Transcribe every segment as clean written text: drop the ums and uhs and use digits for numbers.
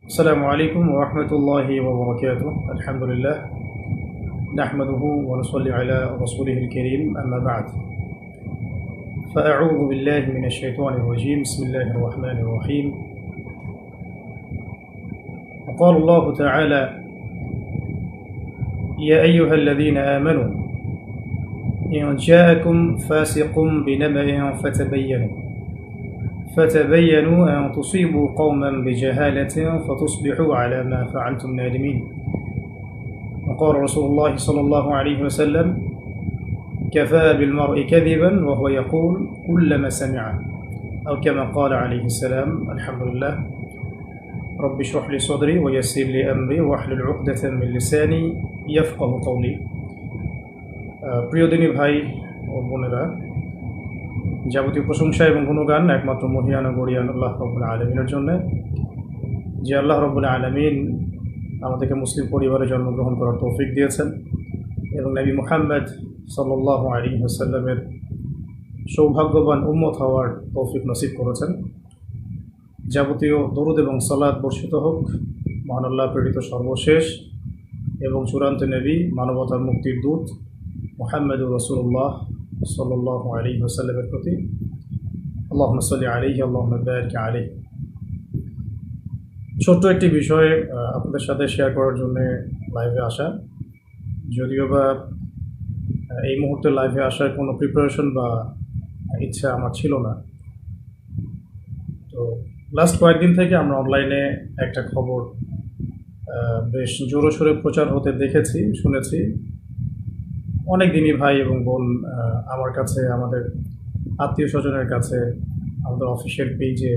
السلام عليكم ورحمة الله وبركاته. الحمد لله نحمده ونصلي على رسوله الكريم، أما بعد، فأعوذ بالله من الشيطان الرجيم. بسم الله الرحمن الرحيم. وقال الله تعالى: يا أيها الذين آمنوا إن جاءكم فاسق بنبأ فتبينوا أن تصيبوا قوما بجهالة فتصبحوا على ما فعلتم نادمين. وقال رسول الله صلى الله عليه وسلم: كفى بالمرء كذبا وهو يقول كلما سمع، أو كما قال عليه السلام. الحمد لله. رب اشرح لي صدري ويسر لي أمري واحلل عقدة من لساني يفقه قولي. প্রিয় দিনী ভাই ও বোনেরা, যাবতীয় প্রশংসা এবং গুণগান একমাত্র মহিয়ান ও গরিয়ান আল্লাহ রাব্বুল আলামিনের জন্য, যে আল্লাহ রাব্বুল আলামিন আমাদেরকে মুসলিম পরিবারে জন্মগ্রহণ করার তৌফিক দিয়েছেন এবং নবী মুহাম্মদ সাল্লাল্লাহু আলাইহি ওয়াসাল্লামের সৌভাগ্যবান উম্মত হওয়ার তৌফিক নসিব করেছেন। যাবতীয় দরুদ এবং সালাত বর্ষিত হোক মহান আল্লাহ প্রেরিত সর্বশেষ এবং চূড়ান্ত নবী, মানবতার মুক্তির দূত মুহাম্মদুর রাসূলুল্লাহ সাল্লাল্লাহু আলাইহি ওয়াসাল্লামের প্রতি। আল্লাহুম্মা সাল্লি আলাইহি আল্লাহুম্মা বারিক আলাইহি। ছোট্ট একটি বিষয় আপনাদের সাথে শেয়ার করার জন্য লাইভে আসা, যদিও বা এই মুহূর্তে লাইভে আসার কোনো প্রিপারেশন বা ইচ্ছা আমার ছিল না। তো লাস্ট কয়েকদিন থেকে আমরা অনলাইনে একটা খবর বেশ জোরসোরে প্রচার হতে দেখেছি, শুনেছি। অনেক দিনই ভাই এবং বোন আমার কাছে, আমাদের আত্মীয় স্বজনের কাছে, আমাদের অফিসিয়াল পেজে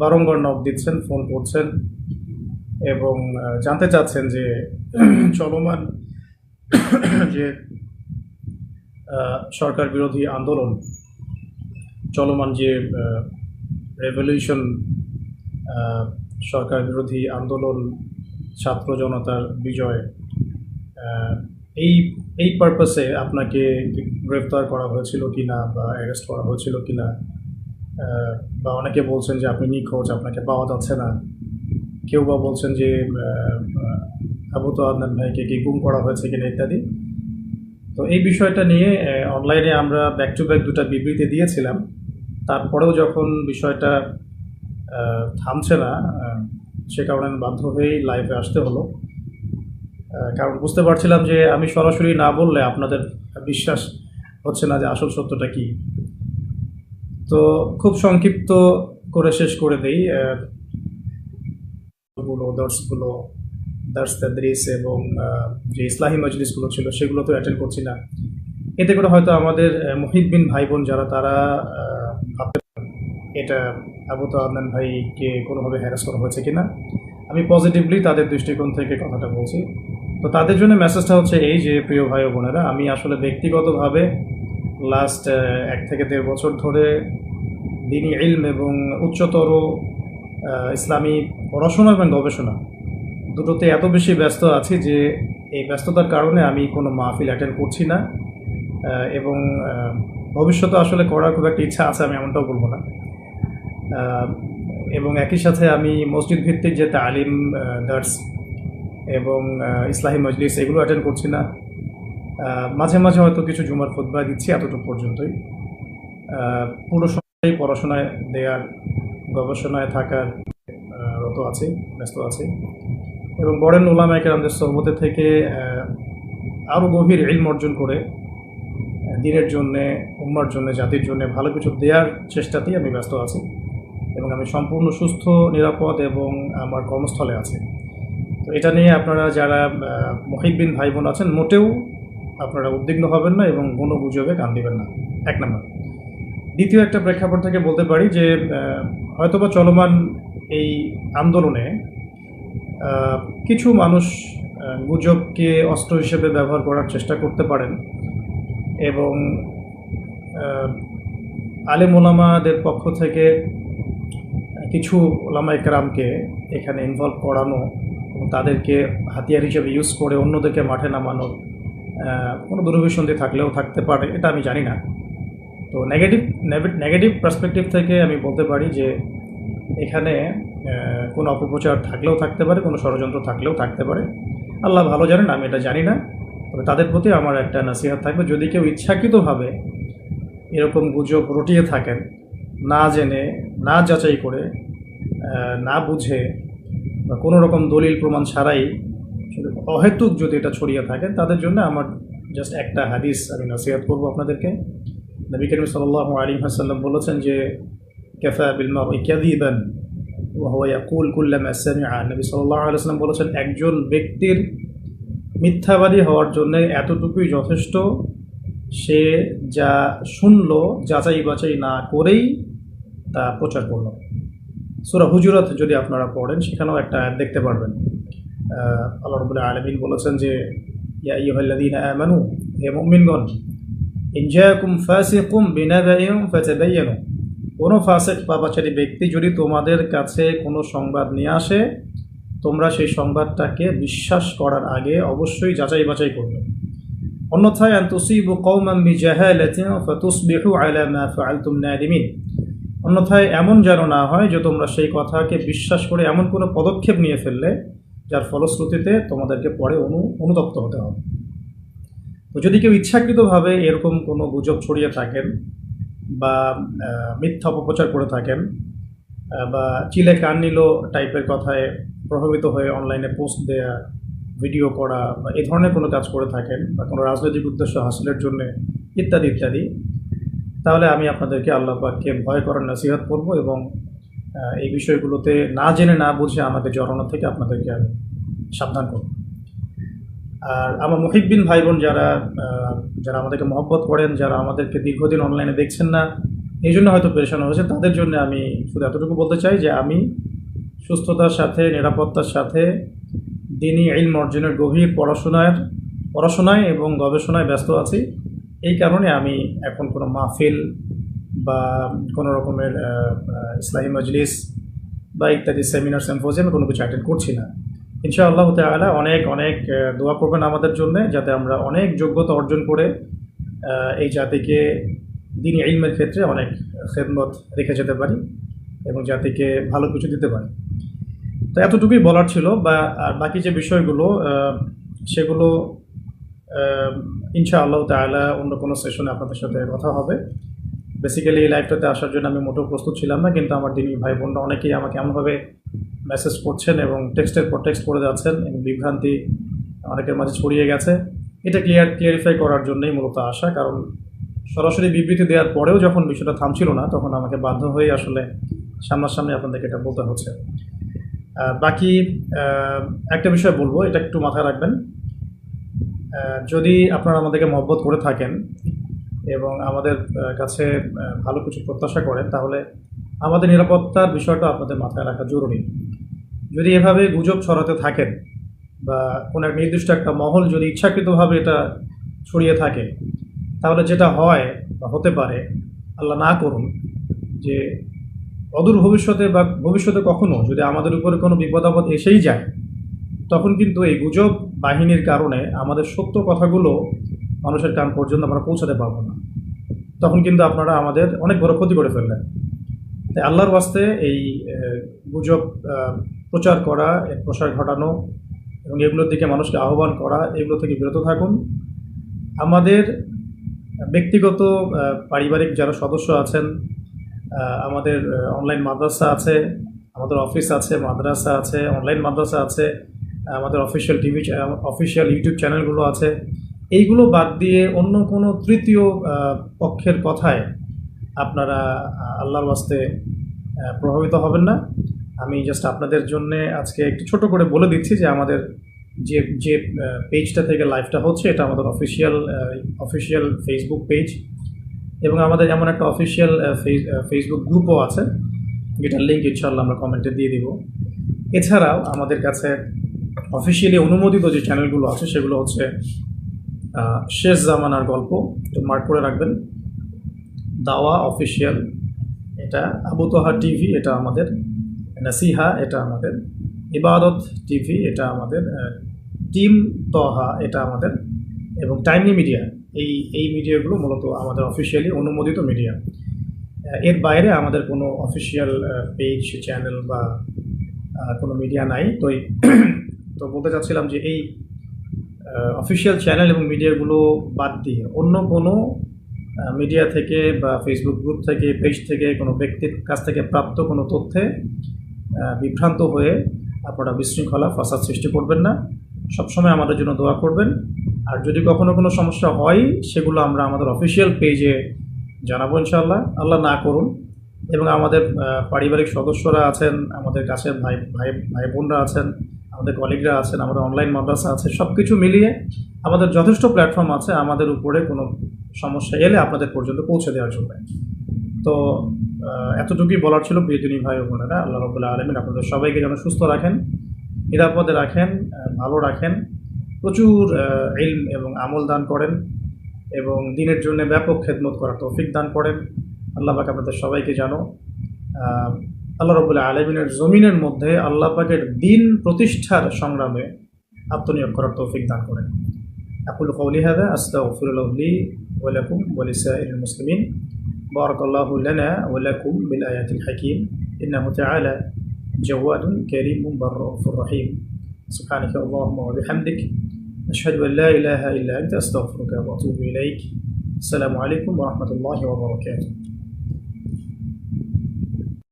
বারংবার নক দিচ্ছেন, ফোন করছেন এবং জানতে চাচ্ছেন যে চলমান যে সরকার বিরোধী আন্দোলন, চলমান যে রেভলিউশন, সরকার বিরোধী আন্দোলন, ছাত্র জনতার বিজয়, এই পারপাসে আপনাকে গ্রেফতার করা হয়েছিল কিনা বা অ্যারেস্ট করা হয়েছিল কিনা, বা অনেকে বলছেন যে আপনি নিখোঁজ, আপনাকে পাওয়া যাচ্ছে না। কেউ বা বলছেন যে আবু তো আদনান ভাইকে কি গুম করা হয়েছে কিনা ইত্যাদি। তো এই বিষয়টা নিয়ে অনলাইনে আমরা ব্যাক টু ব্যাক দুটা বিবৃতি দিয়েছিলাম। তারপরেও যখন বিষয়টা থামছে না, সে কারণে বাধ্য হয়েই লাইভে আসতে হলো। কারণ বুঝতে পারছিলাম যে আমি সরাসরি না বললে আপনাদের বিশ্বাস হচ্ছে না যে আসল সত্যটা কী। তো খুব সংক্ষিপ্ত করে শেষ করে দেই। দার্স তাদরিস এবং যে ইসলাহি মজলিসগুলো ছিল সেগুলো তো অ্যাটেন্ড করছি না। এতে করে হয়তো আমাদের মুহিব্বিন ভাই বোন যারা, তারা ভাবতে এটা আবু তো আদনান ভাইকে কোনোভাবে হ্যারাস করা হয়েছে কিনা। আমি পজিটিভলি তাদের দৃষ্টিকোণ থেকে কথাটা বলছি। তো তাদের জন্য মেসেজটা হচ্ছে এই যে, প্রিয় ভাই ও বোনেরা, আমি আসলে ব্যক্তিগতভাবে লাস্ট 1 থেকে 1.5 বছর ধরে দ্বীনি ইলম এবং উচ্চতর ইসলামী পড়াশোনা এবং গবেষণা দুটোতে এত বেশি ব্যস্ত আছি যে এই ব্যস্ততার কারণে আমি কোনো মাহফিল অ্যাটেন্ড করছি না, এবং ভবিষ্যতে আসলে করার খুব একটা ইচ্ছা আছে, আমি এমনটাও বলবো না। এবং একই সাথে আমি মসজিদ ভিত্তিক যে তালিম, দার্স এবং ইসলাহি মজলিস এগুলো অ্যাটেন্ড করছি না। মাঝে মাঝে হয়তো কিছু জুমার খুতবা দিচ্ছি, এতটুকু পর্যন্তই। পুরো সময় পড়াশোনায় দেওয়ার, গবেষণায় থাকার রত আছি, ব্যস্ত আছি। এবং বরেন উলামায়ে কেরামদের সোহবতে থেকে আরও গভীর ইলম অর্জন করে দ্বীনের জন্যে, উম্মার জন্যে, জাতির জন্যে ভালো কিছু দেওয়ার চেষ্টাতেই আমি ব্যস্ত আছি। এবং আমি সম্পূর্ণ সুস্থ, নিরাপদ এবং আমার কর্মস্থলে আছি। তো এটা নিয়ে আপনারা যারা মুহিব্বিন ভাই বোন আছেন, মোটেও আপনারা উদ্বিগ্ন হবেন না এবং কোনো গুজবে কান দিবেন না, 1 নম্বর। দ্বিতীয় একটা প্রেক্ষাপট থেকে বলতে পারি যে হয়তোবা চলমান এই আন্দোলনে কিছু মানুষ গুজবকে অস্ত্র হিসেবে ব্যবহার করার চেষ্টা করতে পারেন এবং আলেম ওলামাদের পক্ষ থেকে কিছু ওলামায়ে কেরামকে এখানে ইনভলভ করানো এবং তাদেরকে হাতিয়ার হিসেবে ইউজ করে অন্যদেরকে মাঠে নামানোর কোনো দুরভিসন্ধি থাকলেও থাকতে পারে, এটা আমি জানি না। তো নেগেটিভ পার্সপেক্টিভ থেকে আমি বলতে পারি যে এখানে কোনো অপপ্রচার থাকলেও থাকতে পারে, কোনো ষড়যন্ত্র থাকলেও থাকতে পারে। আল্লাহ ভালো জানেন, আমি এটা জানি না। তবে তাদের প্রতি আমার একটা নসিহত থাকবে, যদি কেউ ইচ্ছাকৃতভাবে এরকম গুজব রটিয়ে থাকেন, না জেনে, না যাচাই করে, না বুঝে বা কোনো রকম দলিল প্রমাণ ছাড়াই শুধু অহেতুক যদি এটা ছড়িয়ে থাকে, তাদের জন্য আমার জাস্ট একটা হাদিস আমি নসিহত করবো আপনাদেরকে। নবী করিম সাল্লাল্লাহু আলাইহি ওয়াসাল্লাম বলেছেন যে কাফা বিল মারই কাযিবান ওয়া হুয়া ইয়াকুল কুল্লামা সামিআ। নবী সাল্লাল্লাহু আলাইহি ওয়াসাল্লাম বলেছেন, একজন ব্যক্তির মিথ্যাবাদী হওয়ার জন্য এতটুকুই যথেষ্ট, সে যা শুনলো যাচাই বাছাই না করেই তা প্রচার করল। সূরা হুজুরাত যদি আপনারা পড়েন, সেখানেও একটা আয়াত দেখতে পারবেন। আল্লাহ রাব্বুল আলামিন বলেছেন যে ইয়া আইয়ুহাল্লাযীনা আমানু, হে মুমিনগণ, ইন জাআকুম ফাসিকুম বিনাবাইন ফাতাবায়ানু, কোনো ফাসিক পাপাচারী ব্যক্তি যদি তোমাদের কাছে কোনো সংবাদ নিয়ে আসে, তোমরা সেই সংবাদটাকে বিশ্বাস করার আগে অবশ্যই যাচাই বাছাই করবে। অন্যথায় আন তুসিবু কওমান বিজাহালাতিন ফাতুসবিহু আলা মা ফাআলতুম নাদিমিন, অন্যথায় এমন যেন না হয় যে তোমরা সেই কথাকে বিশ্বাস করে এমন কোনো পদক্ষেপ নিয়ে ফেললে যার ফলশ্রুতিতে তোমাদেরকে পরে অনুতপ্ত হতে হবে। তো যদি কেউ ইচ্ছাকৃতভাবে এরকম কোনো গুজব ছড়িয়ে থাকেন বা মিথ্যা অপপ্রচার করে থাকেন বা চিলে কান নিল টাইপের কথায় প্রভাবিত হয়ে অনলাইনে পোস্ট দেয়া, ভিডিও করা বা এই ধরনের কোনো কাজ করে থাকেন বা কোনো রাজনৈতিক উদ্দেশ্য হাসিলের জন্য ইত্যাদি ইত্যাদি, তাহলে আমি আপনাদেরকে আল্লাহ পাককে ভয় করার নসিহত করব এবং এই বিষয়গুলোতে না জেনে না বুঝে আমাকে জড়ানো থেকে আপনাদেরকে আমি সাবধান করব। আর আমার মুহিব্বিন ভাই বোন যারা যারা আমাদেরকে মহব্বত করেন, যারা আমাদেরকে দীর্ঘদিন অনলাইনে দেখছেন না, এই জন্য হয়তো পেরেশান হয়েছে, তাদের জন্য আমি শুধু এতটুকু বলতে চাই যে আমি সুস্থতার সাথে, নিরাপত্তার সাথে দ্বীনি ইলম অর্জনের গভীর পড়াশোনায় এবং গবেষণায় ব্যস্ত আছি। এই কারণে আমি এখন কোনো মাহফিল বা কোনো রকমের ইসলামী মজলিস বা ইত্যাদি সেমিনার সিম্পোজিয়াম কোনো কিছু অ্যাটেন্ড করছি না। ইনশাআল্লাহ তাআলা অনেক অনেক দোয়া করবেন আমাদের জন্য, যাতে আমরা অনেক যোগ্যতা অর্জন করে এই জাতিকে দ্বীনি ইলমের ক্ষেত্রে অনেক খেদমত রেখে যেতে পারি এবং জাতিকে ভালো কিছু দিতে পারি। তো এতটুকুই বলার ছিল। আর বাকি যে বিষয়গুলো সেগুলো ইনশাআল্লাহ তাআলা অন্য কোনো সেশনে আপনাদের সাথে কথা হবে। বেসিক্যালি এই লাইভটাতে আসার জন্য আমি মোটেও প্রস্তুত ছিলাম না, কিন্তু আমার দিনী ভাই বোনরা অনেকেই আমাকে এমনভাবে মেসেজ করছেন এবং টেক্সটের পর টেক্সট করে যাচ্ছেন এবং বিভ্রান্তি অনেকের মাঝে ছড়িয়ে গেছে। এটা ক্লিয়ারিফাই করার জন্যই মূলত আসা, কারণ সরাসরি বিবৃতি দেওয়ার পরেও যখন বিষয়টা থামছিল না, তখন আমাকে বাধ্য হয়ে আসলে সামনাসামনি আপনাদেরকে এটা বলতে হচ্ছে। বাকি একটা বিষয় বলবো, এটা একটু মাথায় রাখবেন। যদি আপনারা আমাদেরকে মহব্বত করে থাকেন এবং আমাদের কাছে ভালো কিছু প্রত্যাশা করেন, তাহলে আমাদের নিরাপত্তার বিষয়টা আপনাদের মাথায় রাখা জরুরি। যদি এভাবে গুজব ছড়াতে থাকেন বা কোনো এক নির্দিষ্ট একটা মহল যদি ইচ্ছাকৃতভাবে এটা ছড়িয়ে থাকে, তাহলে যেটা হয় বা হতে পারে, আল্লাহ না করুন, যে অদূর ভবিষ্যতে বা ভবিষ্যতে কখনো যদি আমাদের উপরে কোনো বিপদ আপদ এসেই যায়, তখন কিন্তু এই গুজব বাহিনীর কারণে আমাদের সত্য কথাগুলো মানুষের কান পর্যন্ত আমরা পৌঁছাতে পারবো না। তখন কিন্তু আপনারা আমাদের অনেক বড় ক্ষতি করে ফেললেন। তাই আল্লাহর ওয়াস্তে এই গুজব প্রচার করা, এর প্রসার ঘটানো এবং এগুলোর দিকে মানুষকে আহ্বান করা, এগুলো থেকে বিরত থাকুন। আমাদের ব্যক্তিগত পারিবারিক যারা সদস্য আছেন, আমাদের অনলাইন মাদ্রাসা আছে, আমাদের অফিস আছে, মাদ্রাসা আছে, অনলাইন মাদ্রাসা আছে, আমাদের অফিসিয়াল ইউটিউব চ্যানেলগুলো আছে, এইগুলো বাদ দিয়ে অন্য কোনো তৃতীয় পক্ষের কথায় আপনারা আল্লাহর ওয়াস্তে প্রভাবিত হবেন না। আমি জাস্ট আপনাদের জন্য আজকে একটু ছোট করে বলে দিচ্ছি যে আমাদের যে পেজটা থেকে লাইভটা হচ্ছে, এটা আমাদের অফিসিয়াল ফেসবুক পেজ এবং আমাদের এমন একটা অফিসিয়াল ফেসবুক গ্রুপও আছে, যেটার লিঙ্ক ইনশাআল্লাহ আমরা কমেন্টে দিয়ে দিব। এছাড়াও আমাদের কাছে অফিসিয়ালি অনুমোদিত যে চ্যানেলগুলো আছে, সেগুলো হচ্ছে শেষ জামানার গল্প, তো মার্ক করে রাখবেন, দাওয়া অফিসিয়াল, এটা আবু তোহা টিভি, এটা আমাদের নাসিহা, এটা আমাদের ইবাদত টিভি, এটা আমাদের টিম তহা, এটা আমাদের, এবং টাইমলি মিডিয়া। এই মিডিয়াগুলো মূলত আমাদের অফিসিয়ালি অনুমোদিত মিডিয়া। এর বাইরে আমাদের কোনো অফিসিয়াল পেজ, চ্যানেল বা কোনো মিডিয়া নাই। তো বলতে চাচ্ছিলাম যে এই অফিসিয়াল চ্যানেল এবং মিডিয়াগুলো বাদ দিয়ে অন্য কোনো মিডিয়া থেকে বা ফেসবুক গ্রুপ থেকে, পেজ থেকে, কোনো ব্যক্তির কাছ থেকে প্রাপ্ত কোনো তথ্যে বিভ্রান্ত হয়ে আপনারা বিশৃঙ্খলা, ফাসাদ সৃষ্টি করবেন না। সবসময় আমাদের জন্য দোয়া করবেন। আর যদি কখনো কোনো সমস্যা হয়, সেগুলো আমরা আমাদের অফিসিয়াল পেজে জানাবো ইনশাআল্লাহ। আল্লাহ না করুন। এবং আমাদের পারিবারিক সদস্যরা আছেন, আমাদের কাছের ভাই বোনরা আছেন, আমাদের কলিগরা আছেন, আমাদের অনলাইন মাদ্রাসা আছে, সব কিছু মিলিয়ে আমাদের যথেষ্ট প্ল্যাটফর্ম আছে আমাদের উপরে কোনো সমস্যা এলে আপনাদের পর্যন্ত পৌঁছে দেওয়ার জন্য। তো এতটুকুই বলার ছিল প্রিয়জনী ভাই ও বোনেরা। আল্লাহ রাব্বুল আলামিন আপনাদের সবাইকে যেন সুস্থ রাখেন, নিরাপদে রাখেন, ভালো রাখেন, প্রচুর ইলম এবং আমল দান করেন এবং দিনের জন্য ব্যাপক খেদমত করার তৌফিক দান করেন। আল্লাহ পাক আপনাদের সবাইকে যেন আল্লাহ রাব্বুল আলামিনের জমিনের মধ্যে আল্লাহ পাকের দিন প্রতিষ্ঠার সংগ্রামে আত্মনিয়োগ করার তৌফিক দান করেন। আকুলু কওলি হাযা আস্তাগফিরুল্লাহ লি ওয়া লাকুম ওয়া লিসাইরিল মুসলিমিন। বারাকাল্লাহু লানা ওয়া লাকুম বিল আয়াতিল হাকীম। ইন্নাহু তাআলা জাওয়াদুন কারীমুন বাররাউফুর রহিম। সুবহানাকা আল্লাহুম্মা ওয়া বিহামদিক আশহাদু আন লা ইলাহা ইল্লা আনতা আস্তাগফিরুকা ওয়া আতুবু ইলাইক। আসসালামু আলাইকুম ওয়া রাহমাতুল্লাহি ওয়া বারাকাতুহু।